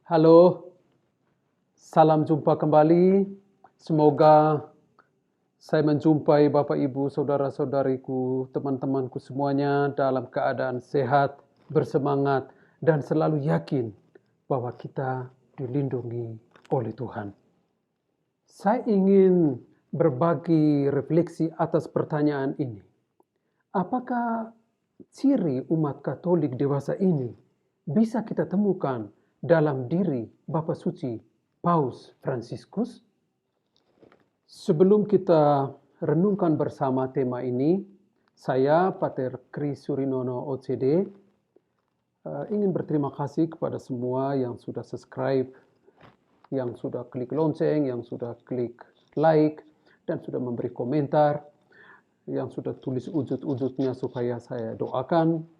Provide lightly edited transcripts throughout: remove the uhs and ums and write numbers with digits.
Halo, salam jumpa kembali. Semoga saya menjumpai Bapak Ibu, saudara-saudariku, teman-temanku semuanya dalam keadaan sehat, bersemangat, dan selalu yakin bahwa kita dilindungi oleh Tuhan. Saya ingin berbagi refleksi atas pertanyaan ini. Apakah ciri umat Katolik dewasa ini bisa kita temukan dalam diri Bapa Suci Paus Fransiskus? Sebelum kita renungkan bersama tema ini, saya Pater Kris Surinono OCD ingin berterima kasih kepada semua yang sudah subscribe, yang sudah klik lonceng, yang sudah klik like, dan sudah memberi komentar, yang sudah tulis wujud-wujudnya supaya saya doakan.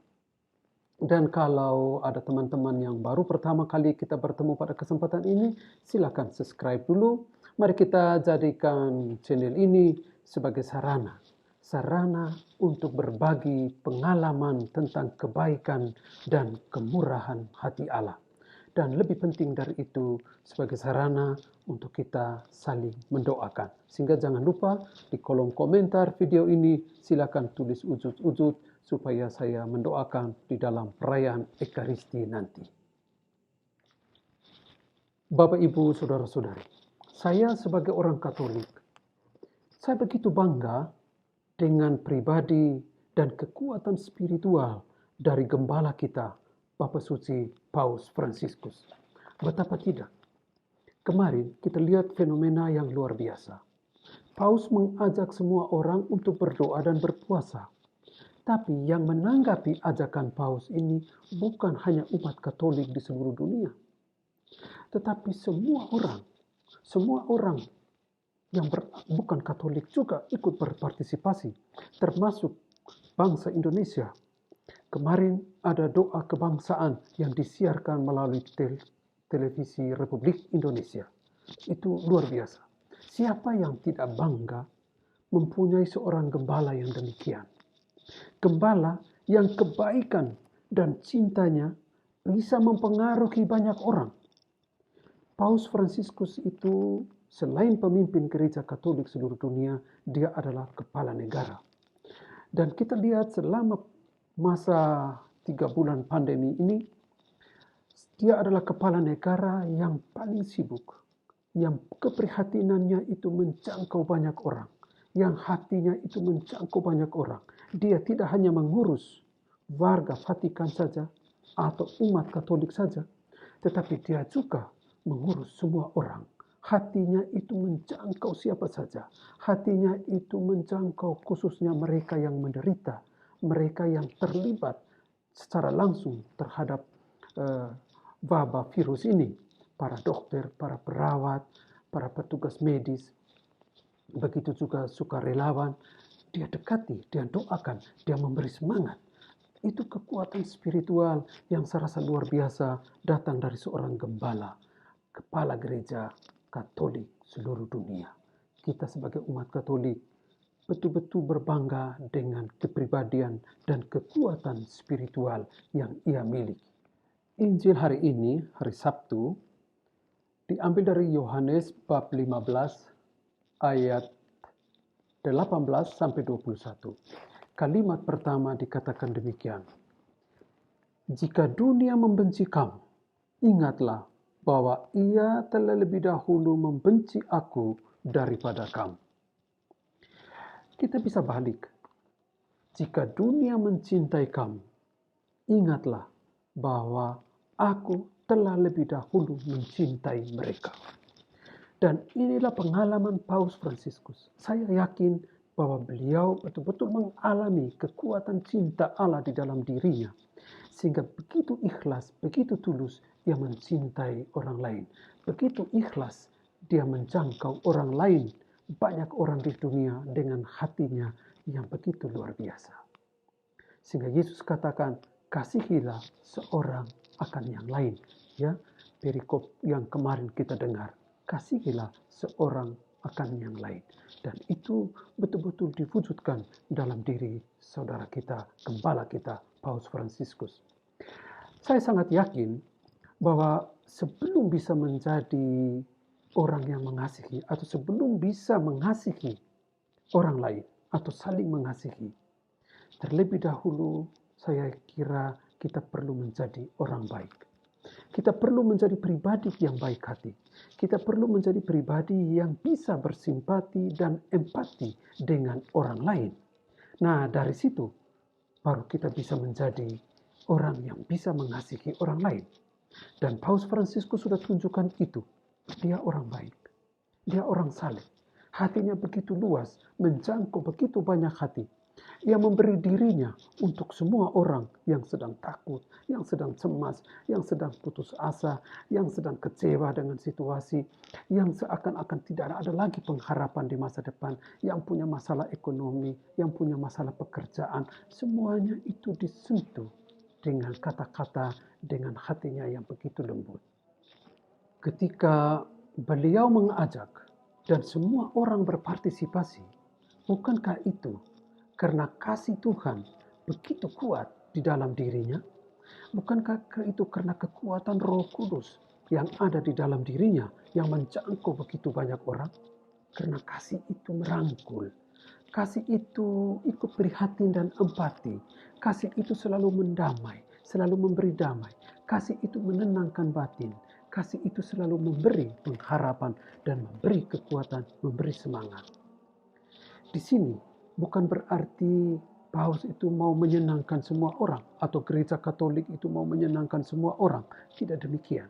Dan kalau ada teman-teman yang baru pertama kali kita bertemu pada kesempatan ini, silakan subscribe dulu. Mari kita jadikan channel ini sebagai sarana untuk berbagi pengalaman tentang kebaikan dan kemurahan hati Allah. Dan lebih penting dari itu, sebagai sarana untuk kita saling mendoakan. Sehingga jangan lupa di kolom komentar video ini silakan tulis wujud-wujud supaya saya mendoakan di dalam perayaan Ekaristi nanti. Bapak, Ibu, Saudara-saudari, saya sebagai orang Katolik, saya begitu bangga dengan pribadi dan kekuatan spiritual dari gembala kita, Bapak Suci Paus Fransiskus. Betapa tidak. Kemarin kita lihat fenomena yang luar biasa. Paus mengajak semua orang untuk berdoa dan berpuasa. Tapi yang menanggapi ajakan Paus ini bukan hanya umat Katolik di seluruh dunia, tetapi semua orang yang bukan Katolik juga ikut berpartisipasi, termasuk bangsa Indonesia. Kemarin ada doa kebangsaan yang disiarkan melalui televisi Republik Indonesia. Itu luar biasa. Siapa yang tidak bangga mempunyai seorang gembala yang demikian? Gembala yang kebaikan dan cintanya bisa mempengaruhi banyak orang. Paus Fransiskus itu selain pemimpin gereja Katolik seluruh dunia, dia adalah kepala negara. Dan kita lihat selama masa 3 bulan pandemi ini, dia adalah kepala negara yang paling sibuk, yang keprihatinannya itu menjangkau banyak orang, yang hatinya itu menjangkau banyak orang. Dia tidak hanya mengurus warga Vatikan saja atau umat Katolik saja, tetapi dia juga mengurus semua orang. Hatinya itu menjangkau siapa saja. Hatinya itu menjangkau khususnya mereka yang menderita, mereka yang terlibat secara langsung terhadap wabah virus ini. Para dokter, para perawat, para petugas medis, begitu juga sukarelawan. Dia dekati, dia doakan, dia memberi semangat. Itu kekuatan spiritual yang saya rasa luar biasa datang dari seorang gembala, kepala gereja Katolik seluruh dunia. Kita sebagai umat Katolik betul-betul berbangga dengan kepribadian dan kekuatan spiritual yang ia miliki. Injil hari ini, hari Sabtu, diambil dari Yohanes bab 15 ayat 18 sampai 21. Kalimat pertama dikatakan demikian. Jika dunia membenci kamu, ingatlah bahwa ia telah lebih dahulu membenci aku daripada kamu. Kita bisa balik. Jika dunia mencintai kamu, ingatlah bahwa aku telah lebih dahulu mencintai mereka. Dan inilah pengalaman Paus Fransiskus. Saya yakin bahwa beliau betul-betul mengalami kekuatan cinta Allah di dalam dirinya. Sehingga begitu ikhlas, begitu tulus dia mencintai orang lain. Begitu ikhlas dia menjangkau orang lain. Banyak orang di dunia dengan hatinya yang begitu luar biasa. Sehingga Yesus katakan, kasihilah seorang akan yang lain. Ya, perikop yang kemarin kita dengar. Kasihilah seorang akan yang lain. Dan itu betul-betul diwujudkan dalam diri saudara kita, gembala kita, Paus Fransiskus. Saya sangat yakin bahwa sebelum bisa menjadi orang yang mengasihi, atau sebelum bisa mengasihi orang lain, atau saling mengasihi, terlebih dahulu saya kira kita perlu menjadi orang baik. Kita perlu menjadi pribadi yang baik hati. Kita perlu menjadi pribadi yang bisa bersimpati dan empati dengan orang lain. Nah, dari situ baru kita bisa menjadi orang yang bisa mengasihi orang lain. Dan Paus Fransiskus sudah tunjukkan itu. Dia orang baik. Dia orang saleh. Hatinya begitu luas, menjangkau begitu banyak hati. Ia memberi dirinya untuk semua orang yang sedang takut, yang sedang cemas, yang sedang putus asa, yang sedang kecewa dengan situasi, yang seakan-akan tidak ada lagi pengharapan di masa depan, yang punya masalah ekonomi, yang punya masalah pekerjaan. Semuanya itu disentuh dengan kata-kata, dengan hatinya yang begitu lembut. Ketika beliau mengajak dan semua orang berpartisipasi, bukankah itu karena kasih Tuhan begitu kuat di dalam dirinya? Bukankah itu karena kekuatan Roh Kudus yang ada di dalam dirinya, yang menjangkau begitu banyak orang? Karena kasih itu merangkul. Kasih itu ikut prihatin dan empati. Kasih itu selalu mendamai, selalu memberi damai. Kasih itu menenangkan batin. Kasih itu selalu memberi pengharapan dan memberi kekuatan, memberi semangat. Di sini bukan berarti Paus itu mau menyenangkan semua orang, atau gereja Katolik itu mau menyenangkan semua orang. Tidak demikian.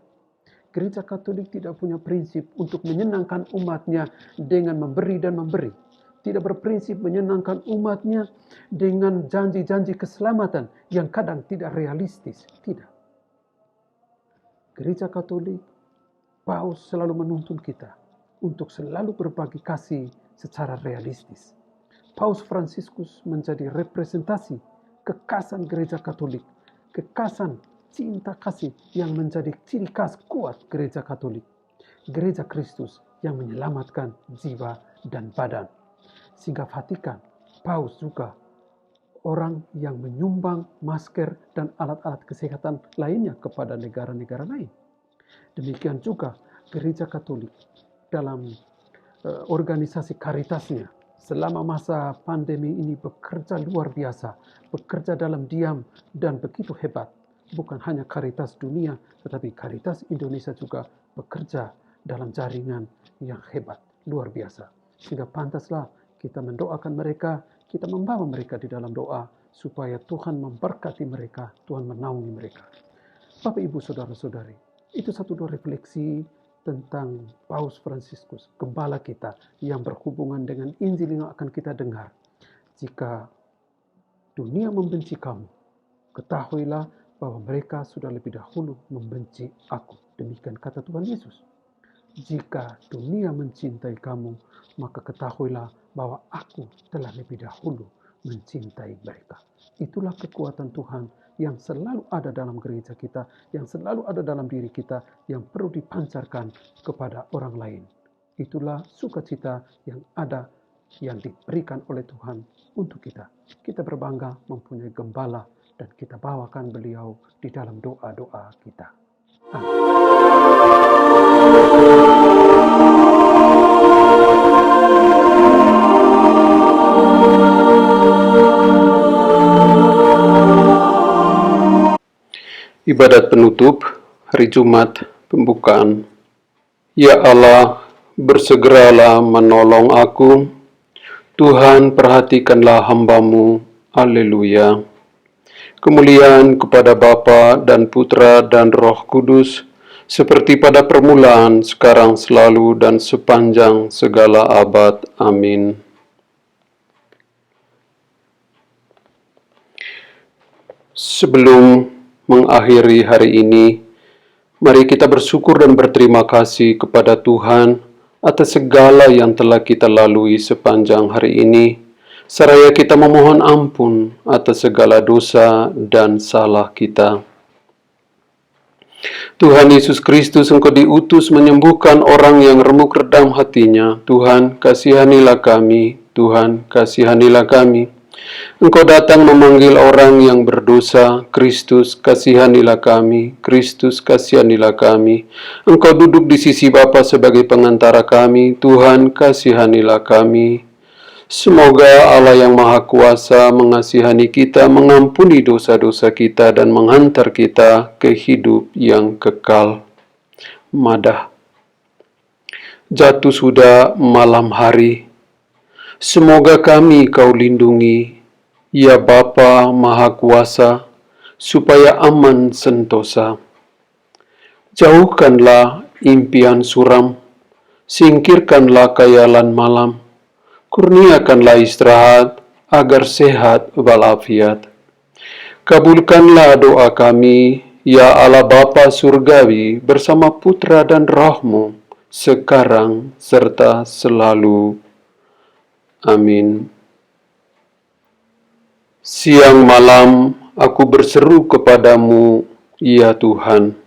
Gereja Katolik tidak punya prinsip untuk menyenangkan umatnya dengan memberi dan memberi. Tidak berprinsip menyenangkan umatnya dengan janji-janji keselamatan yang kadang tidak realistis. Tidak. Gereja Katolik, Paus selalu menuntun kita untuk selalu berbagi kasih secara realistis. Paus Fransiskus menjadi representasi kekasan gereja Katolik, kekasan cinta kasih yang menjadi ciri khas kuat gereja Katolik, gereja Kristus yang menyelamatkan jiwa dan badan. Sehingga Vatikan, Paus juga orang yang menyumbang masker dan alat-alat kesehatan lainnya kepada negara-negara lain. Demikian juga gereja Katolik dalam organisasi Caritasnya selama masa pandemi ini bekerja luar biasa, bekerja dalam diam dan begitu hebat. Bukan hanya Caritas dunia, tetapi Caritas Indonesia juga bekerja dalam jaringan yang hebat, luar biasa. Sehingga pantaslah kita mendoakan mereka, kita membawa mereka di dalam doa, supaya Tuhan memberkati mereka, Tuhan menaungi mereka. Bapak, Ibu, Saudara-saudari, itu satu dua refleksi tentang Paus Fransiskus, gembala kita yang berhubungan dengan Injil yang akan kita dengar. Jika dunia membenci kamu, ketahuilah bahwa mereka sudah lebih dahulu membenci aku. Demikian kata Tuhan Yesus. Jika dunia mencintai kamu, maka ketahuilah bahwa aku telah lebih dahulu mencintai mereka. Itulah kekuatan Tuhan yang selalu ada dalam gereja kita, yang selalu ada dalam diri kita, yang perlu dipancarkan kepada orang lain. Itulah sukacita yang ada, yang diberikan oleh Tuhan untuk kita. Kita berbangga mempunyai gembala dan kita bawakan beliau di dalam doa-doa kita. Amin. Ibadat penutup hari Jumat pembukaan. Ya Allah, bersegeralah menolong aku. Tuhan, perhatikanlah hamba-Mu. Haleluya. Kemuliaan kepada Bapa dan Putra dan Roh Kudus, seperti pada permulaan, sekarang, selalu, dan sepanjang segala abad. Amin. Sebelum mengakhiri hari ini, mari kita bersyukur dan berterima kasih kepada Tuhan atas segala yang telah kita lalui sepanjang hari ini, seraya kita memohon ampun atas segala dosa dan salah kita. Tuhan Yesus Kristus, Engkau diutus menyembuhkan orang yang remuk redam hatinya. Tuhan, kasihanilah kami. Tuhan, kasihanilah kami. Engkau datang memanggil orang yang berdosa, Kristus kasihanilah kami, Kristus kasihanilah kami. Engkau duduk di sisi Bapa sebagai pengantara kami, Tuhan kasihanilah kami. Semoga Allah yang Maha Kuasa mengasihani kita, mengampuni dosa-dosa kita, dan menghantar kita ke hidup yang kekal. Madah. Jatuh sudah malam hari, semoga kami Kau lindungi, ya Bapa Maha Kuasa, supaya aman sentosa. Jauhkanlah impian suram, singkirkanlah khayalan malam, kurniakanlah istirahat, agar sehat walafiat. Kabulkanlah doa kami, ya Allah Bapa Surgawi, bersama Putra dan Roh-Mu, sekarang serta selalu. Amin. Siang malam aku berseru kepadamu, ya Tuhan.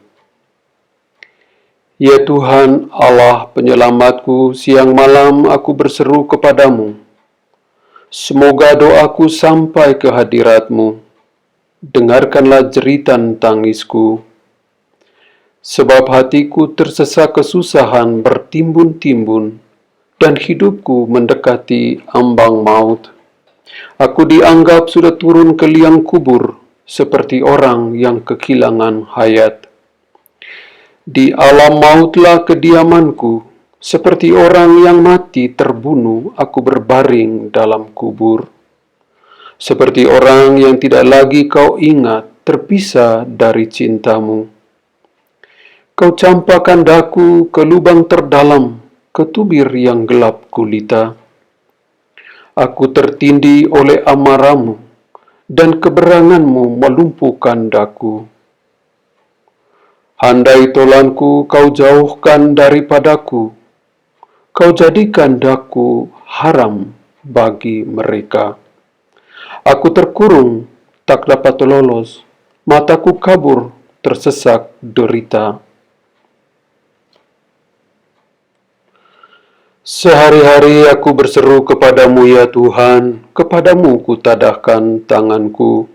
Ya Tuhan, Allah penyelamatku, siang malam aku berseru kepadamu. Semoga doaku sampai ke hadirat-Mu. Dengarkanlah jeritan tangisku. Sebab hatiku tersesak kesusahan bertimbun-timbun, dan hidupku mendekati ambang maut. Aku dianggap sudah turun ke liang kubur, seperti orang yang kehilangan hayat. Di alam mautlah kediamanku, seperti orang yang mati terbunuh, aku berbaring dalam kubur. Seperti orang yang tidak lagi Kau ingat, terpisah dari cinta-Mu. Kau campakkan daku ke lubang terdalam, ke tubir yang gelap gulita. Aku tertindih oleh amarah-Mu, dan keberangan-Mu melumpuhkan daku. Handai tolanku Kau jauhkan daripadaku, Kau jadikan daku haram bagi mereka. Aku terkurung, tak dapat lolos, mataku kabur, tersesak derita. Sehari-hari aku berseru kepadamu ya Tuhan, kepadamu kutadahkan tanganku.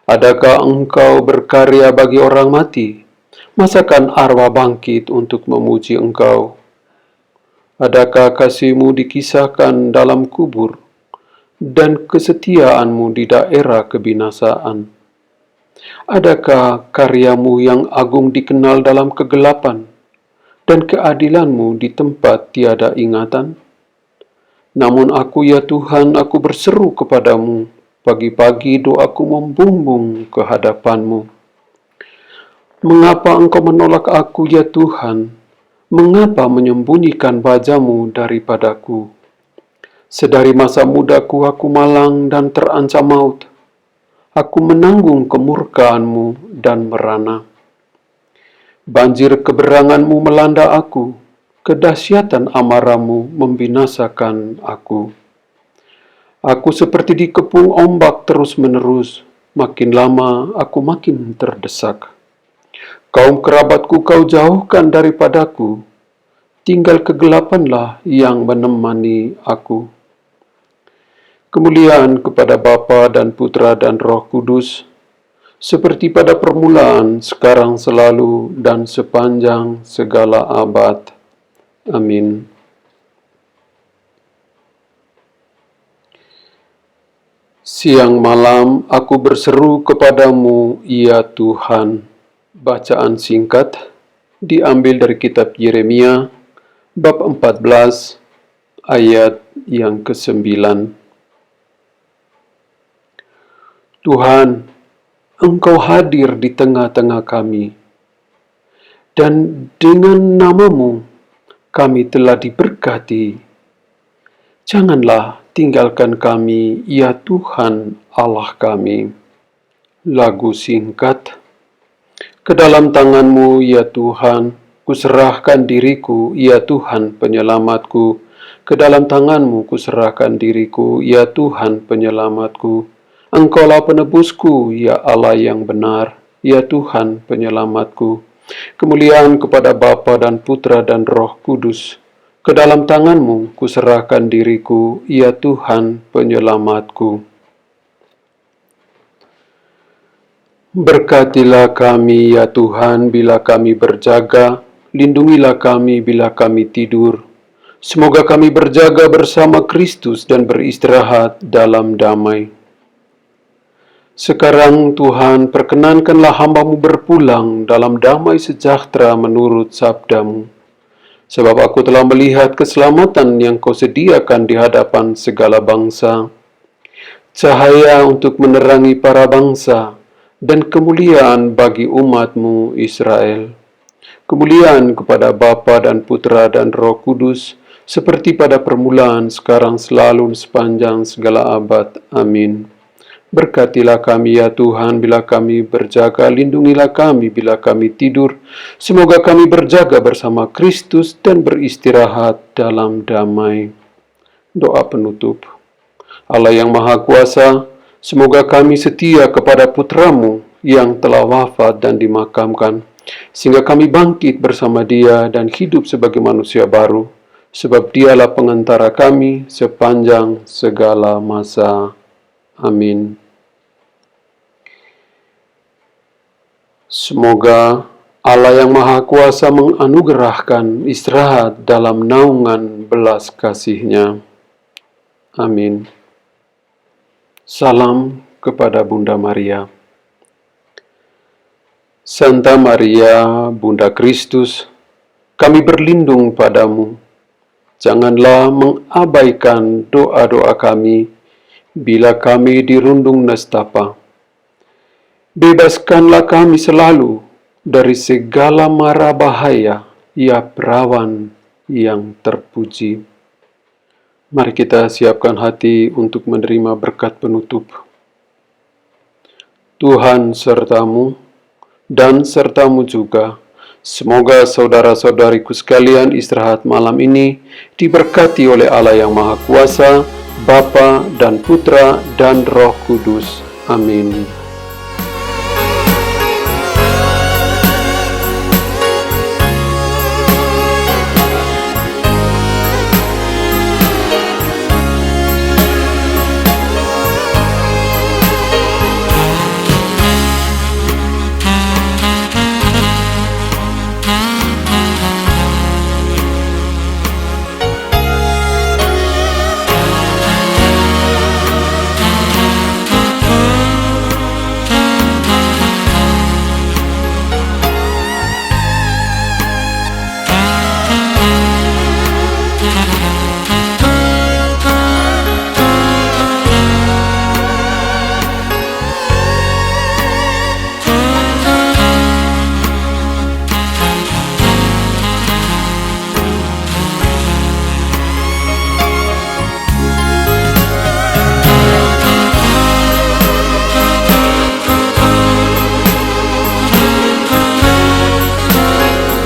Adakah Engkau berkarya bagi orang mati? Masakan arwah bangkit untuk memuji Engkau? Adakah kasih-Mu dikisahkan dalam kubur, dan kesetiaan-Mu di daerah kebinasaan? Adakah karya-Mu yang agung dikenal dalam kegelapan, dan keadilan-Mu di tempat tiada ingatan? Namun aku ya Tuhan, aku berseru kepadamu, pagi-pagi doaku membumbung ke hadapan-Mu. Mengapa Engkau menolak aku ya Tuhan? Mengapa menyembunyikan wajah-Mu daripadaku? Sedari masa mudaku aku malang dan terancam maut. Aku menanggung kemurkaan-Mu dan merana. Banjir keberangan-Mu melanda aku, kedahsyatan amarah-Mu membinasakan aku. Aku seperti dikepung ombak terus-menerus, makin lama aku makin terdesak. Kaum kerabatku Kau jauhkan daripadaku, tinggal kegelapanlah yang menemani aku. Kemuliaan kepada Bapa dan Putra dan Roh Kudus, seperti pada permulaan, sekarang, selalu, dan sepanjang segala abad. Amin. Siang malam aku berseru kepadamu, ya Tuhan. Bacaan singkat diambil dari kitab Yeremia, bab 14, ayat yang ke-9. Tuhan, Engkau hadir di tengah-tengah kami, dan dengan nama-Mu kami telah diberkati. Janganlah tinggalkan kami, ya Tuhan Allah kami. Lagu singkat. Ke dalam tangan-Mu, ya Tuhan, kuserahkan diriku, ya Tuhan penyelamatku. Ke dalam tangan-Mu kuserahkan diriku, ya Tuhan penyelamatku. Engkaulah penebusku, ya Allah yang benar, ya Tuhan penyelamatku. Kemuliaan kepada Bapa dan Putra dan Roh Kudus. Ke dalam tangan-Mu kuserahkan diriku, ya Tuhan penyelamatku. Berkatilah kami ya Tuhan bila kami berjaga, lindungilah kami bila kami tidur. Semoga kami berjaga bersama Kristus dan beristirahat dalam damai. Sekarang Tuhan, perkenankanlah hamba-Mu berpulang dalam damai sejahtera menurut sabda-Mu. Sebab aku telah melihat keselamatan yang Kau sediakan di hadapan segala bangsa, cahaya untuk menerangi para bangsa, dan kemuliaan bagi umat-Mu Israel. Kemuliaan kepada Bapa dan Putra dan Roh Kudus, seperti pada permulaan, sekarang, selalu, sepanjang segala abad. Amin. Berkatilah kami ya Tuhan bila kami berjaga, lindungilah kami bila kami tidur. Semoga kami berjaga bersama Kristus dan beristirahat dalam damai. Doa penutup. Allah yang Maha Kuasa, semoga kami setia kepada Putra-Mu yang telah wafat dan dimakamkan, sehingga kami bangkit bersama Dia dan hidup sebagai manusia baru, sebab Dialah pengantara kami sepanjang segala masa. Amin. Semoga Allah yang Maha Kuasa menganugerahkan istirahat dalam naungan belas kasih-Nya. Amin. Salam kepada Bunda Maria. Santa Maria, Bunda Kristus, kami berlindung padamu. Janganlah mengabaikan doa-doa kami bila kami dirundung nestapa. Bebaskanlah kami selalu dari segala mara bahaya, ya Perawan yang terpuji. Mari kita siapkan hati untuk menerima berkat penutup. Tuhan sertamu dan sertamu juga. Semoga saudara-saudariku sekalian istirahat malam ini diberkati oleh Allah yang Maha Kuasa, Bapa dan Putra dan Roh Kudus. Amin.